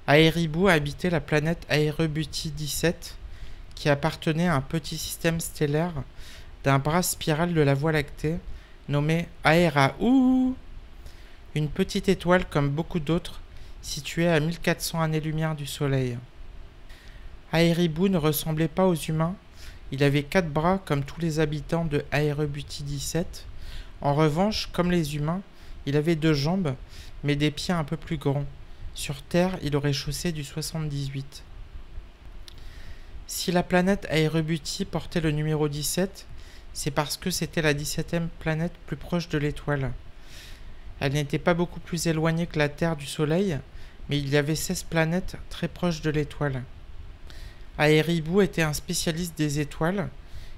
Aeribu habitait la planète Aerobuti 17, qui appartenait à un petit système stellaire d'un bras spiral de la Voie lactée, nommé Aerahu, une petite étoile comme beaucoup d'autres, située à 1400 années-lumière du Soleil. Aeribu ne ressemblait pas aux humains, il avait 4 bras comme tous les habitants de Aerobuti 17. En revanche, comme les humains, il avait 2 jambes, mais des pieds un peu plus grands. Sur Terre, il aurait chaussé du 78. Si la planète Aerobuti portait le numéro 17, c'est parce que c'était la 17e planète plus proche de l'étoile. Elle n'était pas beaucoup plus éloignée que la Terre du Soleil, mais il y avait 16 planètes très proches de l'étoile. Aeribu était un spécialiste des étoiles.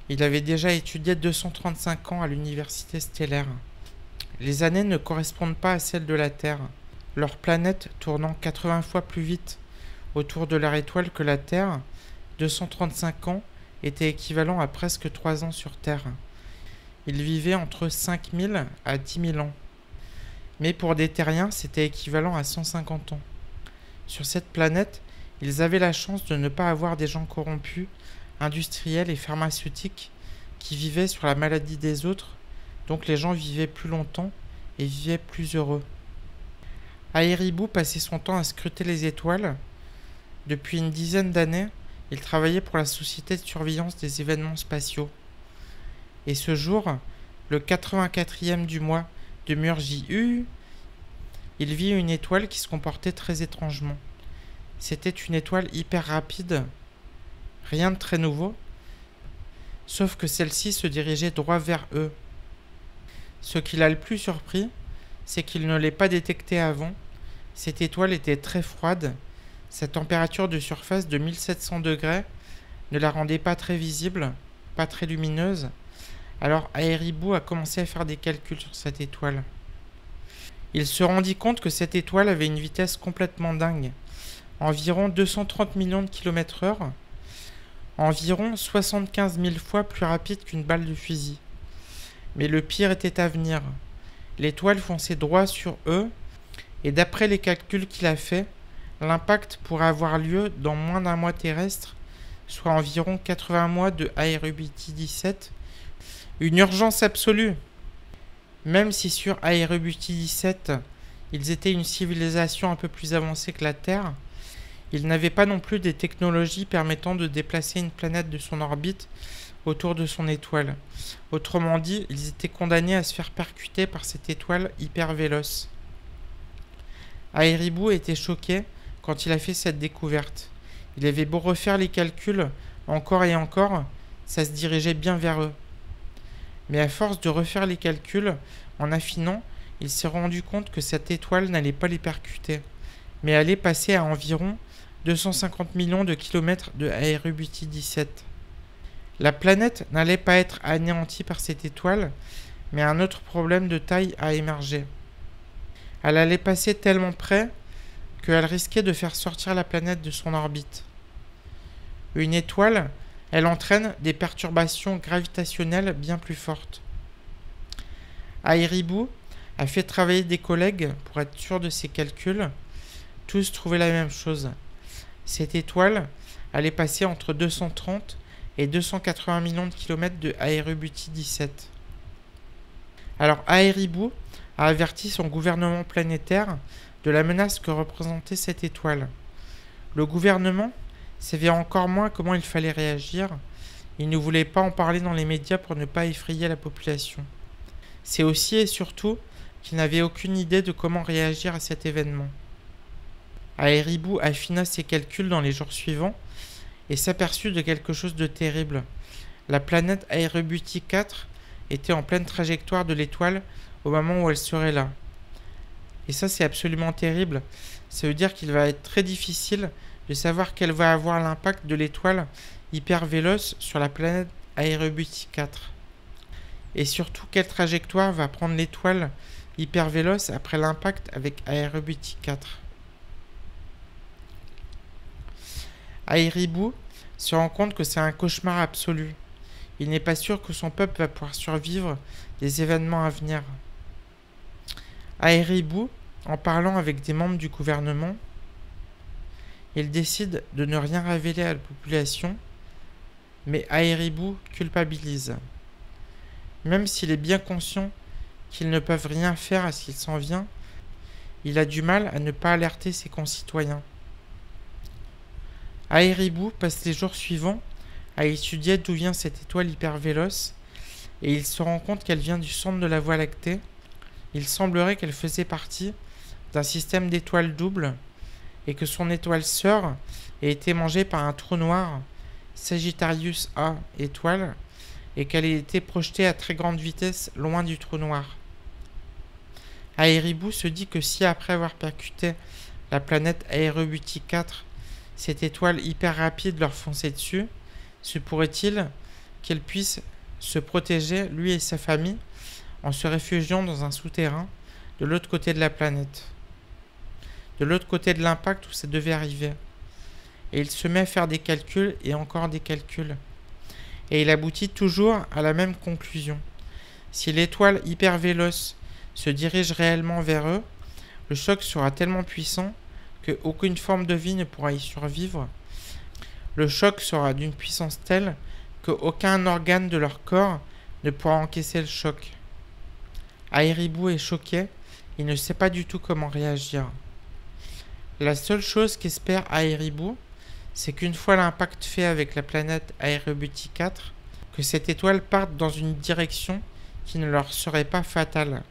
Il avait déjà étudié 235 ans à l'université stellaire. Les années ne correspondent pas à celles de la Terre, leur planète tournant 80 fois plus vite autour de leur étoile que la Terre. 235 ans était équivalent à presque 3 ans sur Terre. Ils vivaient entre 5000 à 10 000 ans. Mais pour des terriens, c'était équivalent à 150 ans. Sur cette planète, ils avaient la chance de ne pas avoir des gens corrompus, industriels et pharmaceutiques qui vivaient sur la maladie des autres, donc les gens vivaient plus longtemps et vivaient plus heureux. Aeribu passait son temps à scruter les étoiles. Depuis une dizaine d'années, il travaillait pour la Société de surveillance des événements spatiaux. Et ce jour, le 84e du mois de Murjiu, il vit une étoile qui se comportait très étrangement. C'était une étoile hyper rapide, rien de très nouveau, sauf que celle-ci se dirigeait droit vers eux. Ce qui l'a le plus surpris, c'est qu'il ne l'ait pas détectée avant. Cette étoile était très froide, sa température de surface de 1700 degrés ne la rendait pas très visible, pas très lumineuse. Alors Aeribu a commencé à faire des calculs sur cette étoile. Il se rendit compte que cette étoile avait une vitesse complètement dingue, environ 230 millions de km/h, environ 75 000 fois plus rapide qu'une balle de fusil. Mais le pire était à venir. L'étoile fonçait droit sur eux, et d'après les calculs qu'il a faits, l'impact pourrait avoir lieu dans moins d'un mois terrestre, soit environ 80 mois de Aerobuti 17. Une urgence absolue. Même si sur Aerobuti 17, ils étaient une civilisation un peu plus avancée que la Terre, ils n'avaient pas non plus des technologies permettant de déplacer une planète de son orbite autour de son étoile. Autrement dit, ils étaient condamnés à se faire percuter par cette étoile hyper véloce. Aeribu était choqué quand il a fait cette découverte. Il avait beau refaire les calculs encore et encore, ça se dirigeait bien vers eux. Mais à force de refaire les calculs, en affinant, il s'est rendu compte que cette étoile n'allait pas les percuter, mais allait passer à environ 250 millions de kilomètres de Aerobuti 17. La planète n'allait pas être anéantie par cette étoile, mais un autre problème de taille a émergé. Elle allait passer tellement près qu'elle risquait de faire sortir la planète de son orbite. Une étoile, elle entraîne des perturbations gravitationnelles bien plus fortes. Aeribu a fait travailler des collègues pour être sûr de ses calculs. Tous trouvaient la même chose. Cette étoile allait passer entre 230 et 280 millions de kilomètres de Aerobuti 17. Alors Aeribu a averti son gouvernement planétaire de la menace que représentait cette étoile. Le gouvernement savait encore moins comment il fallait réagir. Il ne voulait pas en parler dans les médias pour ne pas effrayer la population. C'est aussi et surtout qu'il n'avait aucune idée de comment réagir à cet événement. Aeribu affina ses calculs dans les jours suivants et s'aperçut de quelque chose de terrible. La planète Aerobuti 4 était en pleine trajectoire de l'étoile au moment où elle serait là. Et ça, c'est absolument terrible. Ça veut dire qu'il va être très difficile de savoir quel va avoir l'impact de l'étoile hyper véloce sur la planète Aerobuti 4. Et surtout, quelle trajectoire va prendre l'étoile hyper véloce après l'impact avec Aerobuti 4. Aeribu se rend compte que c'est un cauchemar absolu. Il n'est pas sûr que son peuple va pouvoir survivre des événements à venir. Aeribu, en parlant avec des membres du gouvernement, Il décide de ne rien révéler à la population, mais Aeribu culpabilise. Même s'il est bien conscient qu'ils ne peuvent rien faire à ce qu'il s'en vient, il a du mal à ne pas alerter ses concitoyens. Aeribu passe les jours suivants à étudier d'où vient cette étoile hyper véloce, et il se rend compte qu'elle vient du centre de la Voie lactée. Il semblerait qu'elle faisait partie d'un système d'étoiles doubles, et que son étoile sœur ait été mangée par un trou noir, Sagittarius A étoile, et qu'elle ait été projetée à très grande vitesse loin du trou noir. Aeribu se dit que si après avoir percuté la planète Aerobuti 4, cette étoile hyper rapide leur fonçait dessus, se pourrait-il qu'elle puisse se protéger, lui et sa famille, en se réfugiant dans un souterrain de l'autre côté de la planète, de l'autre côté de l'impact où ça devait arriver. Et il se met à faire des calculs et encore des calculs. Et il aboutit toujours à la même conclusion. Si l'étoile hyper véloce se dirige réellement vers eux, le choc sera tellement puissant qu'aucune forme de vie ne pourra y survivre. Le choc sera d'une puissance telle qu'aucun organe de leur corps ne pourra encaisser le choc. Aeribu est choqué, il ne sait pas du tout comment réagir. La seule chose qu'espère Aeribu, c'est qu'une fois l'impact fait avec la planète Aerobuti 4, que cette étoile parte dans une direction qui ne leur serait pas fatale.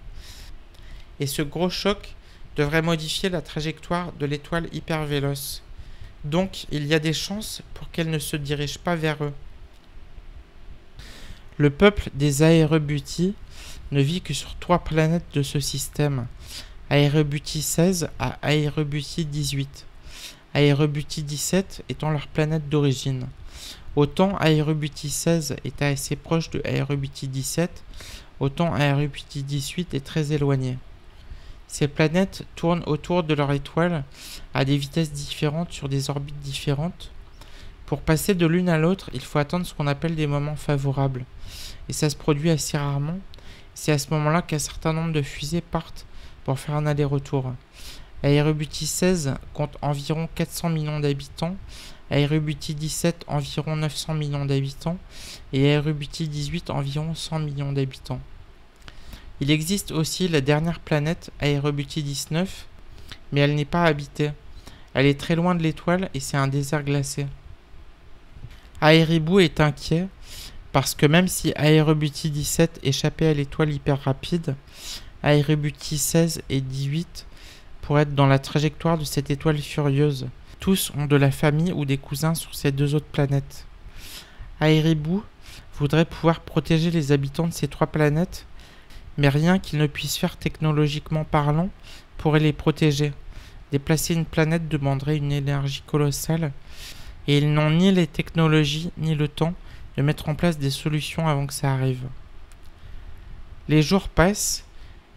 Et ce gros choc devrait modifier la trajectoire de l'étoile hyper véloce. Donc il y a des chances pour qu'elle ne se dirige pas vers eux. Le peuple des Aerobuti ne vit que sur 3 planètes de ce système, Aerobuti 16 à Aerobuti 18, Aerobuti 17 étant leur planète d'origine. Autant Aerobuti 16 est assez proche de Aerobuti 17, autant Aerobuti 18 est très éloigné. Ces planètes tournent autour de leur étoile à des vitesses différentes sur des orbites différentes. Pour passer de l'une à l'autre, il faut attendre ce qu'on appelle des moments favorables. Et ça se produit assez rarement. C'est à ce moment-là qu'un certain nombre de fusées partent pour faire un aller-retour. Aerobuti 16 compte environ 400 millions d'habitants, Aerobuti 17 environ 900 millions d'habitants et Aerobuti 18 environ 100 millions d'habitants. Il existe aussi la dernière planète, Aerobuti 19, mais elle n'est pas habitée. Elle est très loin de l'étoile et c'est un désert glacé. Aeribu est inquiet parce que même si Aerobuti 17 échappait à l'étoile hyper rapide, Aerobuti 16 et 18 pourraient être dans la trajectoire de cette étoile furieuse. Tous ont de la famille ou des cousins sur ces 2 autres planètes. Aeribu voudrait pouvoir protéger les habitants de ces 3 planètes, mais rien qu'il ne puisse faire technologiquement parlant pourrait les protéger. Déplacer une planète demanderait une énergie colossale, et ils n'ont ni les technologies ni le temps de mettre en place des solutions avant que ça arrive. Les jours passent,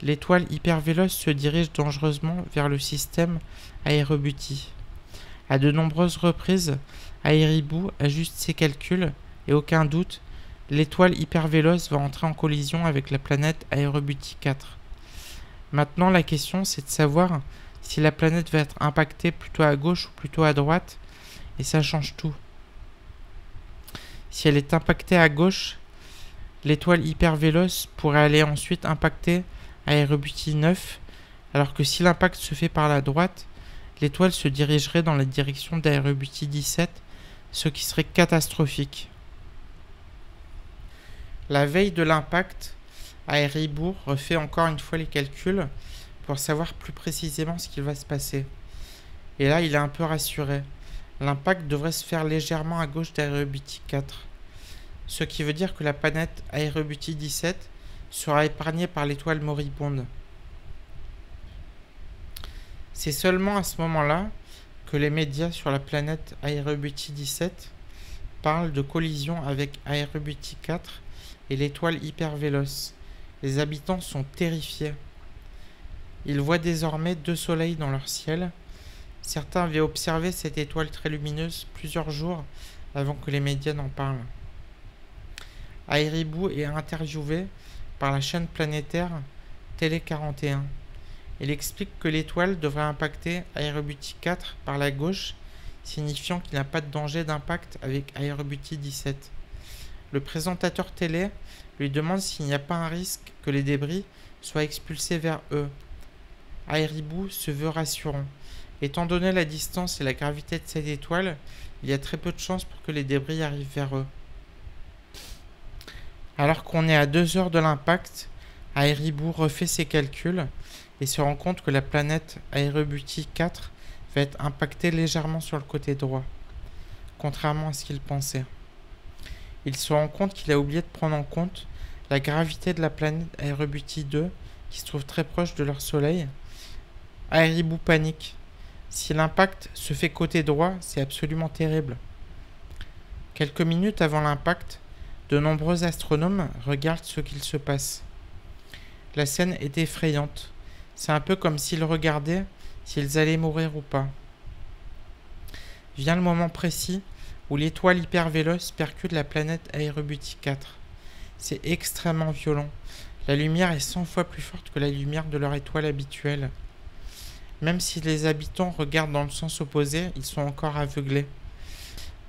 l'étoile hyper véloce se dirige dangereusement vers le système Aerobuti. À de nombreuses reprises, Aeribu ajuste ses calculs, et aucun doute, l'étoile hyper véloce va entrer en collision avec la planète Aerobuti 4. Maintenant, la question c'est de savoir si la planète va être impactée plutôt à gauche ou plutôt à droite, et ça change tout. Si elle est impactée à gauche, l'étoile hyper véloce pourrait aller ensuite impacter Aerobuti 9, alors que si l'impact se fait par la droite, l'étoile se dirigerait dans la direction d'Aerobuti 17, ce qui serait catastrophique. La veille de l'impact, Aeribu refait encore une fois les calculs pour savoir plus précisément ce qu'il va se passer. Et là, il est un peu rassuré. L'impact devrait se faire légèrement à gauche d'Aerobuti 4, ce qui veut dire que la planète Aerobuti 17 sera épargnée par l'étoile moribonde. C'est seulement à ce moment-là que les médias sur la planète Aerobuti 17 parlent de collision avec Aerobuti 4 et l'étoile hyper véloce. Les habitants sont terrifiés. Ils voient désormais 2 soleils dans leur ciel. Certains avaient observé cette étoile très lumineuse plusieurs jours avant que les médias n'en parlent. Aeribu est interviewé par la chaîne planétaire Télé 41. Il explique que l'étoile devrait impacter Aerobuti 4 par la gauche signifiant qu'il n'a pas de danger d'impact avec Aerobuti 17. Le présentateur télé lui demande s'il n'y a pas un risque que les débris soient expulsés vers eux. Aeribu se veut rassurant. Étant donné la distance et la gravité de cette étoile, il y a très peu de chances pour que les débris arrivent vers eux. Alors qu'on est à 2 heures de l'impact, Aeribu refait ses calculs et se rend compte que la planète Aerobuti 4 va être impactée légèrement sur le côté droit, contrairement à ce qu'il pensait. Il se rend compte qu'il a oublié de prendre en compte la gravité de la planète Aerobuti 2 qui se trouve très proche de leur soleil. Aeribu panique. Si l'impact se fait côté droit, c'est absolument terrible. Quelques minutes avant l'impact, de nombreux astronomes regardent ce qu'il se passe. La scène est effrayante. C'est un peu comme s'ils regardaient s'ils allaient mourir ou pas. Vient le moment précis où l'étoile hyper véloce percute la planète Aerobuti 4. C'est extrêmement violent. La lumière est 100 fois plus forte que la lumière de leur étoile habituelle. Même si les habitants regardent dans le sens opposé, ils sont encore aveuglés.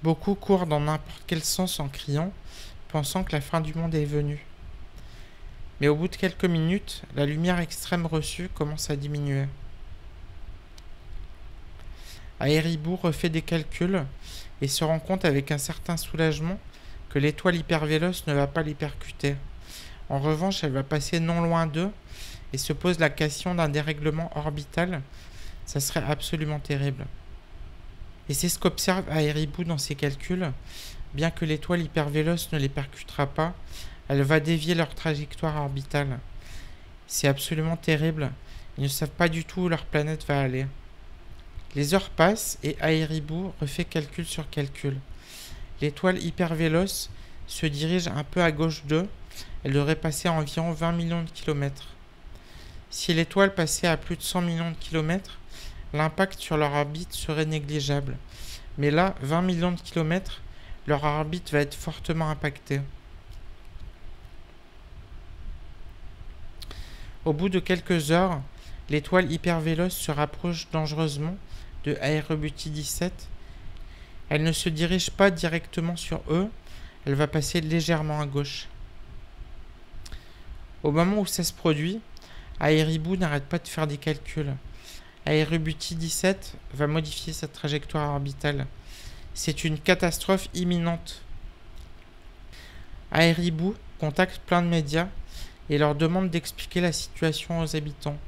Beaucoup courent dans n'importe quel sens en criant, pensant que la fin du monde est venue. Mais au bout de quelques minutes, la lumière extrême reçue commence à diminuer. Aeribu refait des calculs et se rend compte avec un certain soulagement que l'étoile hypervéloce ne va pas les percuter. En revanche, elle va passer non loin d'eux et se pose la question d'un dérèglement orbital. Ça serait absolument terrible. Et c'est ce qu'observe Aeribu dans ses calculs. Bien que l'étoile hypervéloce ne les percutera pas, elle va dévier leur trajectoire orbitale. C'est absolument terrible. Ils ne savent pas du tout où leur planète va aller. Les heures passent et Aeribu refait calcul sur calcul. L'étoile hypervéloce se dirige un peu à gauche d'eux. Elle devrait passer à environ 20 millions de kilomètres. Si l'étoile passait à plus de 100 millions de kilomètres, l'impact sur leur orbite serait négligeable. Mais là, 20 millions de kilomètres, leur orbite va être fortement impactée. Au bout de quelques heures, l'étoile hypervéloce se rapproche dangereusement de Aerobuti 17. Elle ne se dirige pas directement sur eux, elle va passer légèrement à gauche. Au moment où ça se produit, Aeribu n'arrête pas de faire des calculs. Aerobuti 17 va modifier sa trajectoire orbitale. C'est une catastrophe imminente. Aeribu contacte plein de médias et leur demande d'expliquer la situation aux habitants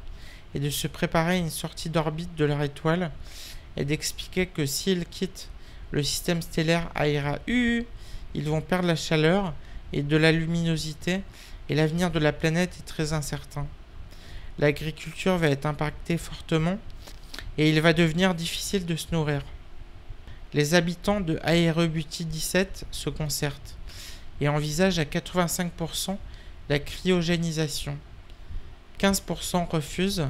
et de se préparer à une sortie d'orbite de leur étoile et d'expliquer que s'ils quittent le système stellaire AERA-U, ils vont perdre la chaleur et de la luminosité et l'avenir de la planète est très incertain. L'agriculture va être impactée fortement et il va devenir difficile de se nourrir. Les habitants de Aerobuti 17 se concertent et envisagent à 85% la cryogénisation. 15% refusent,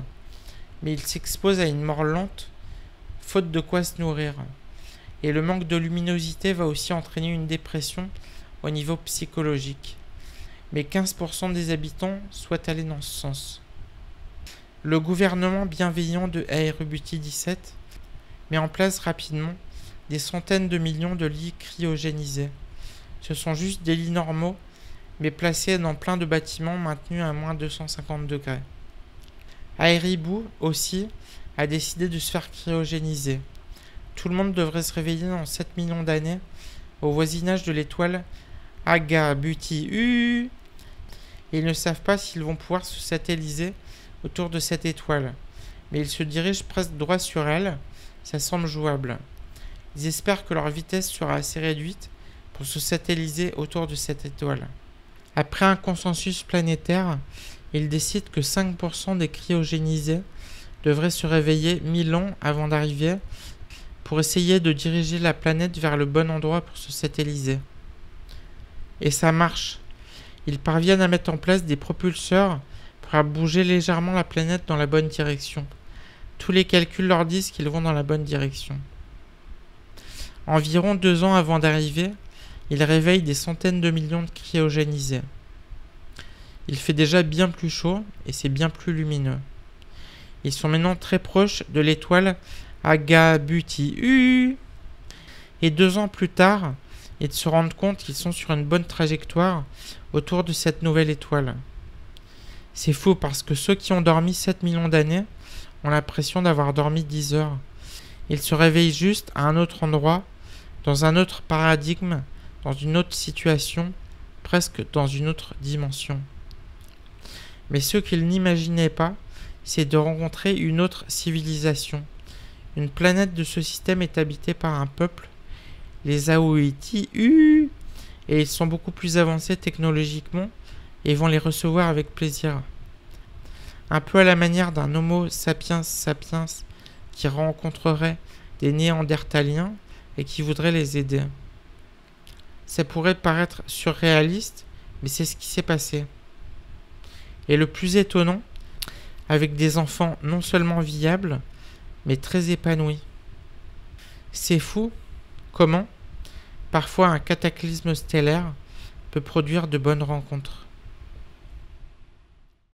mais ils s'exposent à une mort lente, faute de quoi se nourrir. Et le manque de luminosité va aussi entraîner une dépression au niveau psychologique. Mais 15% des habitants souhaitent aller dans ce sens. Le gouvernement bienveillant de Aerobuti 17 met en place rapidement des centaines de millions de lits cryogénisés. Ce sont juste des lits normaux, mais placés dans plein de bâtiments maintenus à moins 250 degrés. Aeribu aussi a décidé de se faire cryogéniser. Tout le monde devrait se réveiller dans 7 millions d'années au voisinage de l'étoile Aerobuti U. Et ils ne savent pas s'ils vont pouvoir se satelliser autour de cette étoile. Mais ils se dirigent presque droit sur elle, ça semble jouable. Ils espèrent que leur vitesse sera assez réduite pour se satelliser autour de cette étoile. Après un consensus planétaire, ils décident que 5% des cryogénisés devraient se réveiller 1000 ans avant d'arriver pour essayer de diriger la planète vers le bon endroit pour se satelliser. Et ça marche. Ils parviennent à mettre en place des propulseurs pour faire bouger légèrement la planète dans la bonne direction. Tous les calculs leur disent qu'ils vont dans la bonne direction. Environ 2 ans avant d'arriver, ils réveillent des centaines de millions de cryogénisés. Il fait déjà bien plus chaud et c'est bien plus lumineux. Ils sont maintenant très proches de l'étoile Aerobuti U. et 2 ans plus tard, ils se rendent compte qu'ils sont sur une bonne trajectoire autour de cette nouvelle étoile. C'est fou parce que ceux qui ont dormi 7 millions d'années ont l'impression d'avoir dormi 10 heures. Ils se réveillent juste à un autre endroit, dans un autre paradigme, dans une autre situation, presque dans une autre dimension. Mais ce qu'ils n'imaginaient pas, c'est de rencontrer une autre civilisation. Une planète de ce système est habitée par un peuple, les Aoiti, et ils sont beaucoup plus avancés technologiquement et vont les recevoir avec plaisir. Un peu à la manière d'un Homo sapiens sapiens qui rencontrerait des Néandertaliens et qui voudrait les aider. Ça pourrait paraître surréaliste, mais c'est ce qui s'est passé. Et le plus étonnant, avec des enfants non seulement viables, mais très épanouis. C'est fou comment, parfois un cataclysme stellaire peut produire de bonnes rencontres.